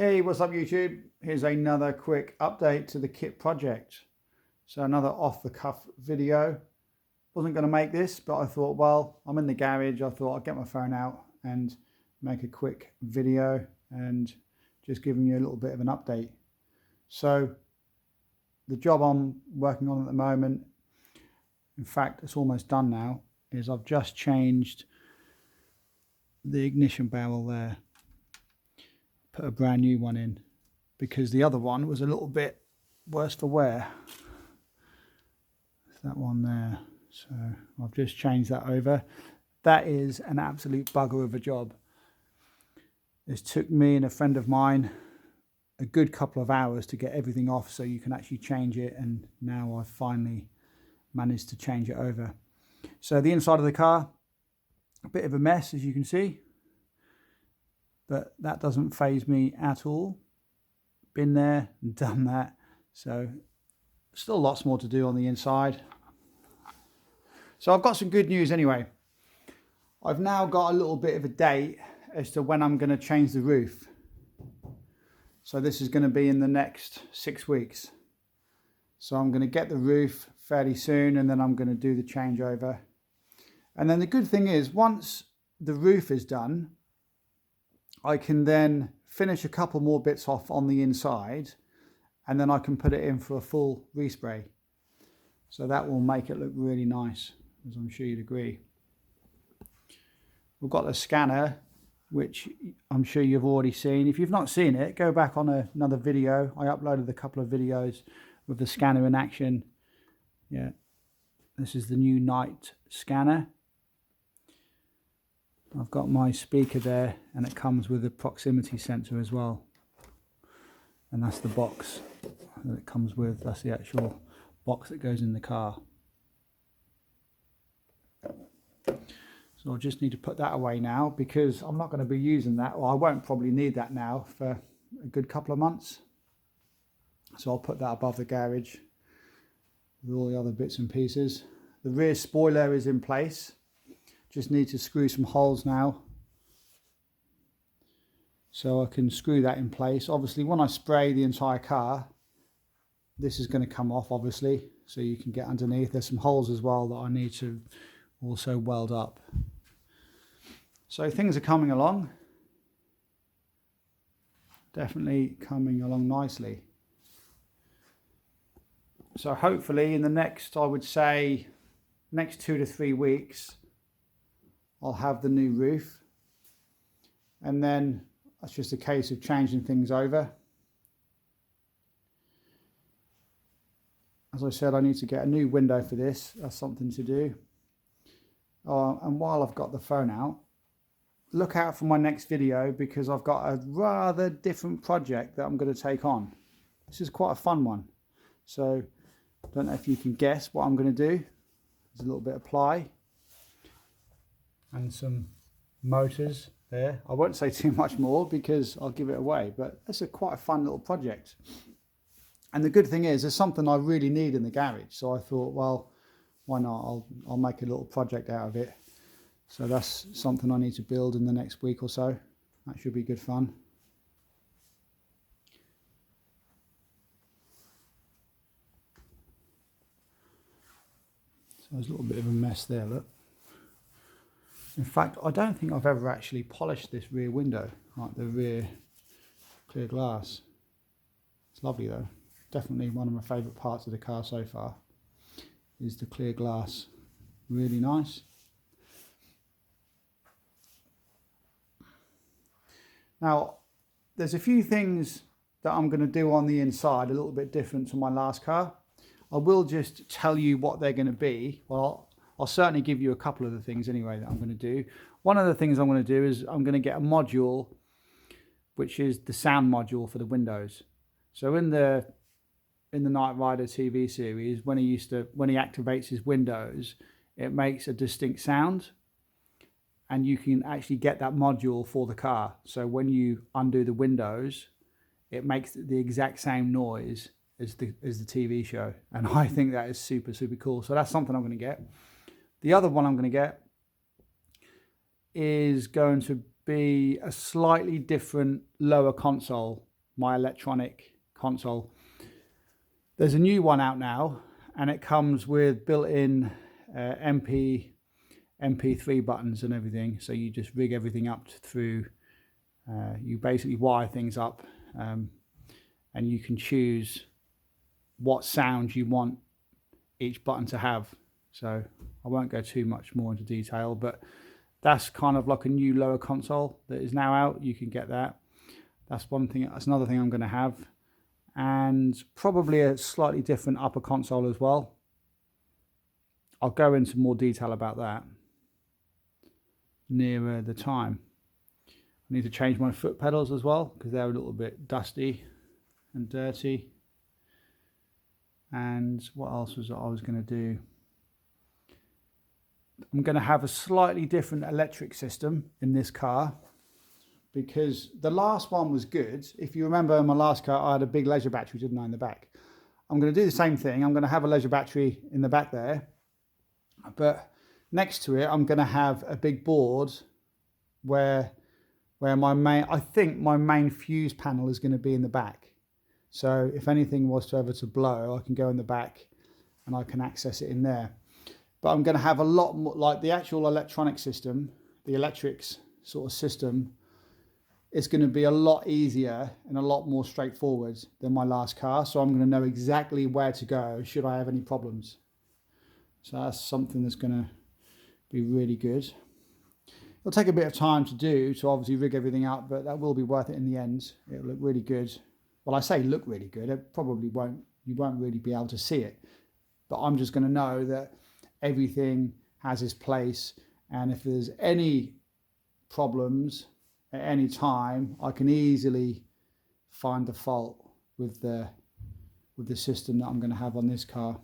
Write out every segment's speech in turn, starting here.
Hey, what's up YouTube? Here's another quick update to the Kitt project. So another off-the-cuff video. Wasn't going to make this, but I thought, well, I'm in the garage. I thought I'd get my phone out and make a quick video and just giving you a little bit of an update. So the job I'm working on at the moment, in fact, it's almost done now, is I've just changed the ignition barrel there. Put a brand new one in because the other one was a little bit worse for wear. It's that one there. So I've just changed that over. That is an absolute bugger of a job. It took me and a friend of mine a good couple of hours to get everything off so you can actually change it, and now I've finally managed to change it over. So the inside of the car, a bit of a mess as you can see, but that doesn't faze me at all. Been there and done that. So still lots more to do on the inside. So I've got some good news anyway. I've now got a little bit of a date as to when I'm going to change the roof. So this is going to be in the next 6 weeks. So I'm going to get the roof fairly soon, and then I'm going to do the changeover. And then the good thing is, once the roof is done, I can then finish a couple more bits off on the inside, and then I can put it in for a full respray. So that will make it look really nice, as I'm sure you'd agree. We've got the scanner, which I'm sure you've already seen. If you've not seen it, go back on another video. I uploaded a couple of videos with the scanner in action. Yeah, this is the new night scanner. I've got my speaker there, and it comes with a proximity sensor as well. And that's the box that it comes with. That's the actual box that goes in the car. So I just need to put that away now, because I'm not going to be using that, or I won't probably need that now for a good couple of months. So I'll put that above the garage with all the other bits and pieces. The rear spoiler is in place. Just need to screw some holes now, so I can screw that in place. Obviously when I spray the entire car, this is going to come off, obviously, so you can get underneath. There's some holes as well that I need to also weld up. So things are coming along, definitely coming along nicely. So hopefully in the next, I would say, next 2 to 3 weeks, I'll have the new roof, and then that's just a case of changing things over. As I said, I need to get a new window for this. That's something to do. And while I've got the phone out, look out for my next video, because I've got a rather different project that I'm going to take on. This is quite a fun one. So I don't know if you can guess what I'm going to do. There's a little bit of ply and some motors there. I won't say too much more because I'll give it away, but it's quite a fun little project. And the good thing is, there's something I really need in the garage, so I thought, well, why not? I'll make a little project out of it. So that's something I need to build in the next week or so. That should be good fun. So there's a little bit of a mess there, look. In fact, I don't think I've ever actually polished this rear window, like the rear clear glass. It's lovely though. Definitely one of my favourite parts of the car so far is the clear glass. Really nice. Now, there's a few things that I'm going to do on the inside a little bit different to my last car. I will just tell you what they're going to be. Well, I'll certainly give you a couple of the things anyway that I'm going to do. One of the things I'm going to do is I'm going to get a module, which is the sound module for the windows. So in the Knight Rider TV series, when he activates his windows, it makes a distinct sound, and you can actually get that module for the car. So when you undo the windows, it makes the exact same noise as the TV show, and I think that is super cool. So that's something I'm going to get. The other one I'm going to get is going to be a slightly different lower console my electronic console. There's a new one out now, and it comes with built-in MP3 buttons and everything. So you just rig everything up through, you basically wire things up, and you can choose what sound you want each button to have. So I won't go too much more into detail, but that's kind of like a new lower console that is now out. You can get that. That's one thing. That's another thing I'm going to have, and probably a slightly different upper console as well. I'll go into more detail about that nearer the time. I need to change my foot pedals as well because they're a little bit dusty and dirty. And what else was I was going to do? I'm going to have a slightly different electric system in this car because the last one was good. If you remember, in my last car I had a big leisure battery, didn't I, in the back. I'm going to do the same thing. I'm going to have a leisure battery in the back there, but next to it I'm going to have a big board where my main, I think my main fuse panel is going to be in the back. So if anything was to ever to blow, I can go in the back and I can access it in there. But I'm going to have a lot more, like the actual electronic system, the electrics sort of system, it's going to be a lot easier and a lot more straightforward than my last car. So I'm going to know exactly where to go should I have any problems. So that's something that's going to be really good. It'll take a bit of time to do, to obviously rig everything up, but that will be worth it in the end. It'll look really good. Well, I say look really good. It probably won't, you won't really be able to see it. But I'm just going to know that everything has its place. And if there's any problems at any time, I can easily find the fault with the system that I'm going to have on this car.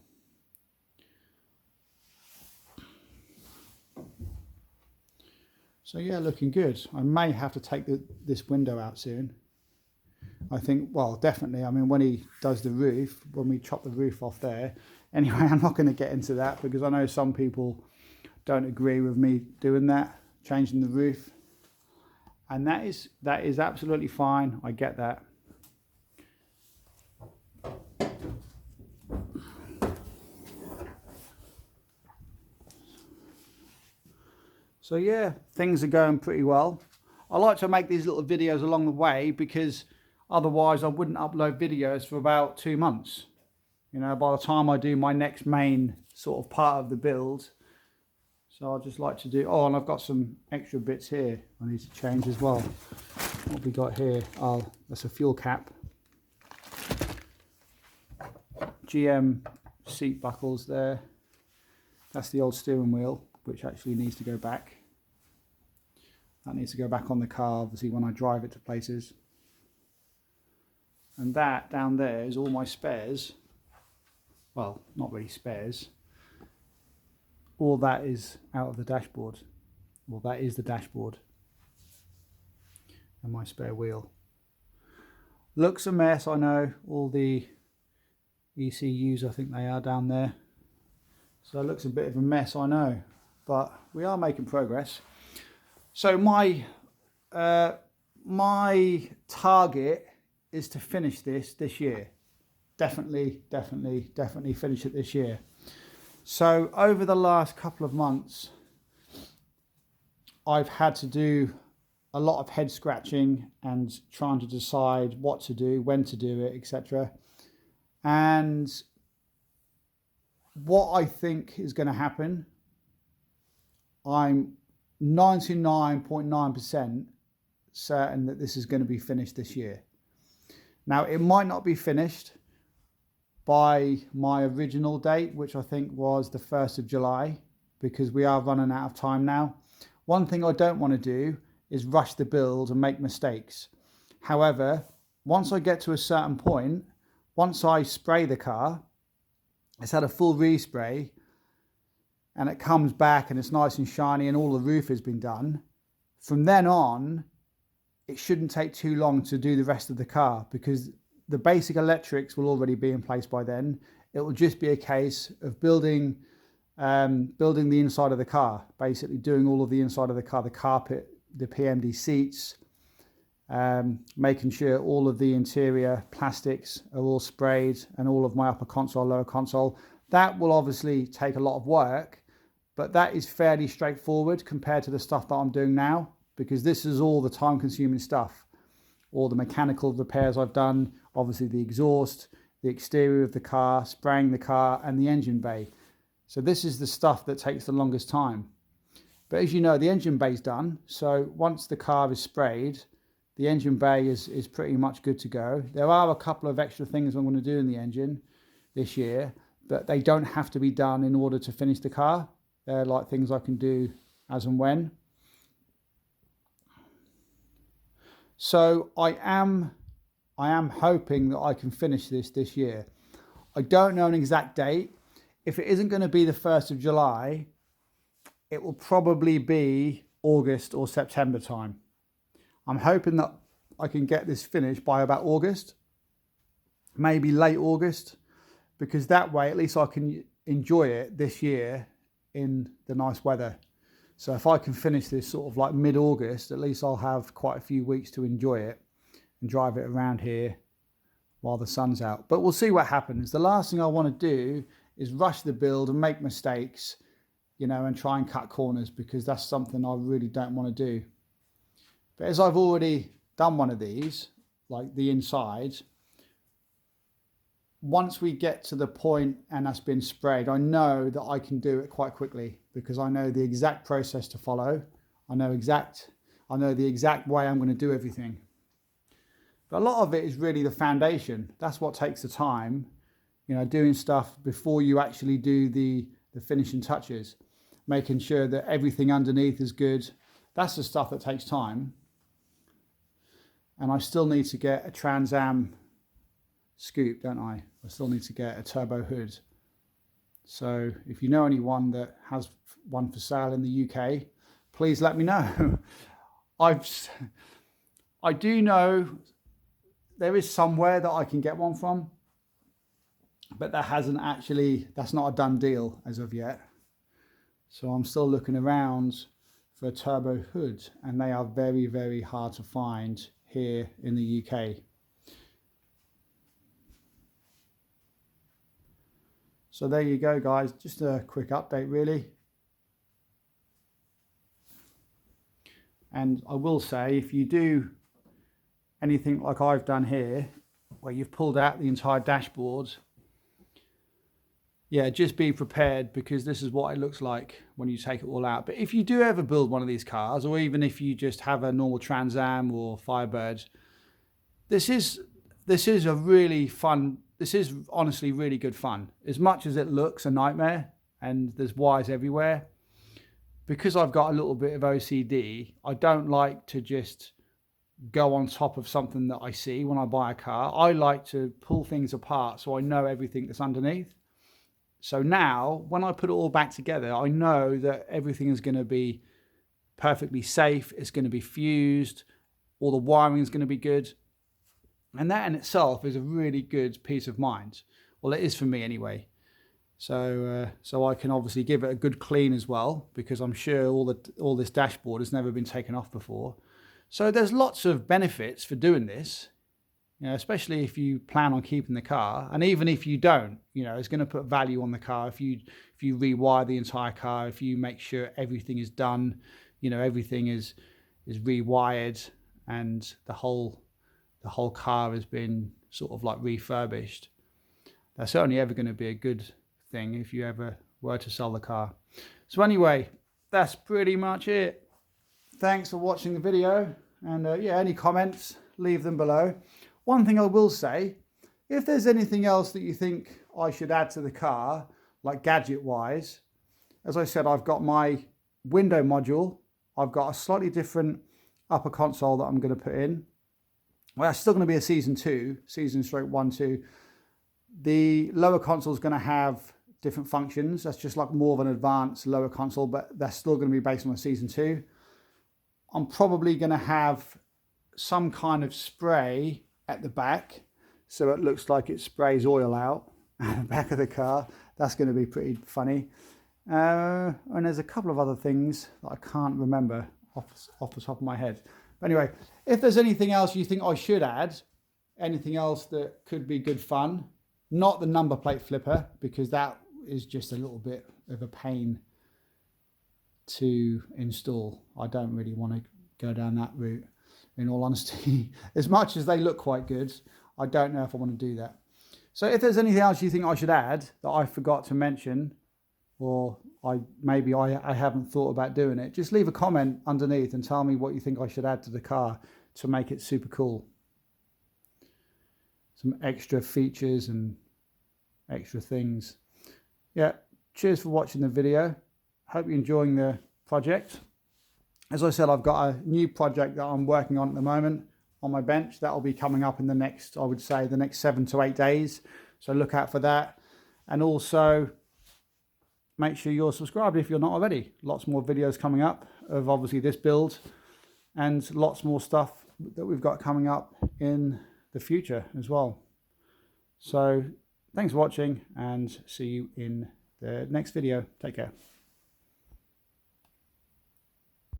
So yeah, looking good. I may have to take this window out soon. I think, well, definitely. I mean, when he does the roof, when we chop the roof off there. Anyway, I'm not going to get into that because I know some people don't agree with me doing that, changing the roof. And that is absolutely fine. I get that. So yeah, things are going pretty well. I like to make these little videos along the way because otherwise I wouldn't upload videos for about 2 months. You know, by the time I do my next main sort of part of the build. So I just like to do, oh, and I've got some extra bits here I need to change as well. What we got here? Oh, that's a fuel cap. GM seat buckles there. That's the old steering wheel, which actually needs to go back. That needs to go back on the car, obviously, when I drive it to places. And that down there is all my spares. Well, not really spares. All that is out of the dashboard. Well, that is the dashboard. And my spare wheel. Looks a mess, I know. All the ECUs, I think they are down there. So it looks a bit of a mess, I know. But we are making progress. So my target is to finish this year. Definitely finish it this year. So over the last couple of months, I've had to do a lot of head scratching and trying to decide what to do, when to do it, etc. And what I think is going to happen, I'm 99.9% certain that this is going to be finished this year. Now, it might not be finished by my original date, which I think was the 1st of July, because we are running out of time now. One thing I don't want to do is rush the build and make mistakes. However, once I get to a certain point, once I spray the car, it's had a full respray, and it comes back and it's nice and shiny and all the roof has been done, from then on, it shouldn't take too long to do the rest of the car because the basic electrics will already be in place by then. It will just be a case of building the inside of the car, basically doing all of the inside of the car, the carpet, the PMD seats, making sure all of the interior plastics are all sprayed and all of my upper console, lower console. That will obviously take a lot of work, but that is fairly straightforward compared to the stuff that I'm doing now, because this is all the time consuming stuff. All the mechanical repairs I've done, obviously the exhaust, the exterior of the car, spraying the car and the engine bay. So this is the stuff that takes the longest time. But as you know, the engine bay's done. So once the car is sprayed, the engine bay is pretty much good to go. There are a couple of extra things I'm going to do in the engine this year, but they don't have to be done in order to finish the car. They're like things I can do as and when. So I am hoping that I can finish this year. I don't know an exact date. If it isn't going to be the 1st of July, it will probably be August or September time. I'm hoping that I can get this finished by about August, maybe late August, because that way at least I can enjoy it this year in the nice weather. So if I can finish this sort of like mid-August, at least I'll have quite a few weeks to enjoy it and drive it around here while the sun's out. But we'll see what happens. The last thing I want to do is rush the build and make mistakes, you know, and try and cut corners, because that's something I really don't want to do. But as I've already done one of these, like the inside, once we get to the point and that's been sprayed, I know that I can do it quite quickly, because I know the exact process to follow. I know the exact way I'm going to do everything. But a lot of it is really the foundation. That's what takes the time, you know, doing stuff before you actually do the finishing touches, making sure that everything underneath is good. That's the stuff that takes time. And I still need to get a Trans Am scoop, don't I? I still need to get a turbo hood. So if you know anyone that has one for sale in the UK, please let me know. I do know there is somewhere that I can get one from, but that's not a done deal as of yet. So I'm still looking around for a turbo hood, and they are very, very hard to find here in the UK. So there you go, guys. Just a quick update, really. And I will say, if you do anything like I've done here, where you've pulled out the entire dashboard, yeah, just be prepared, because this is what it looks like when you take it all out. But if you do ever build one of these cars, or even if you just have a normal Trans Am or Firebird, this is a really fun. This is honestly really good fun. As much as it looks a nightmare and there's wires everywhere, because I've got a little bit of OCD, I don't like to just go on top of something that I see when I buy a car. I like to pull things apart so I know everything that's underneath. So now, when I put it all back together, I know that everything is going to be perfectly safe. It's going to be fused. All the wiring is going to be good. And that in itself is a really good peace of mind. Well, it is for me anyway. So I can obviously give it a good clean as well, because I'm sure all this dashboard has never been taken off before. So there's lots of benefits for doing this. You know, especially if you plan on keeping the car, and even if you don't, you know, it's going to put value on the car if you rewire the entire car, if you make sure everything is done, you know, everything is rewired, and the whole car has been sort of like refurbished. That's certainly ever going to be a good thing if you ever were to sell the car. So anyway, that's pretty much it. Thanks for watching the video, and yeah, any comments, leave them below. One thing I will say, if there's anything else that you think I should add to the car, like gadget-wise, as I said, I've got my window module. I've got a slightly different upper console that I'm going to put in. Well, that's still going to be a season 1/2. The lower console is going to have different functions. That's just like more of an advanced lower console, but that's still going to be based on a season 2. I'm probably going to have some kind of spray at the back, so it looks like it sprays oil out at the back of the car. That's going to be pretty funny. And there's a couple of other things that I can't remember off the top of my head. But anyway, if there's anything else you think I should add, anything else that could be good fun, not the number plate flipper, because that is just a little bit of a pain to install. I don't really want to go down that route, in all honesty. As much as they look quite good, I don't know if I want to do that. So if there's anything else you think I should add that I forgot to mention, or maybe I haven't thought about doing it, just leave a comment underneath and tell me what you think I should add to the car to make it super cool. Some extra features and extra things. Yeah, cheers for watching the video. Hope you're enjoying the project. As I said, I've got a new project that I'm working on at the moment on my bench. That'll be coming up in the next, I would say, the next 7 to 8 days. So look out for that. And also, make sure you're subscribed if you're not already. Lots more videos coming up of obviously this build, and lots more stuff that we've got coming up in the future as well. So thanks for watching, and see you in the next video. Take care.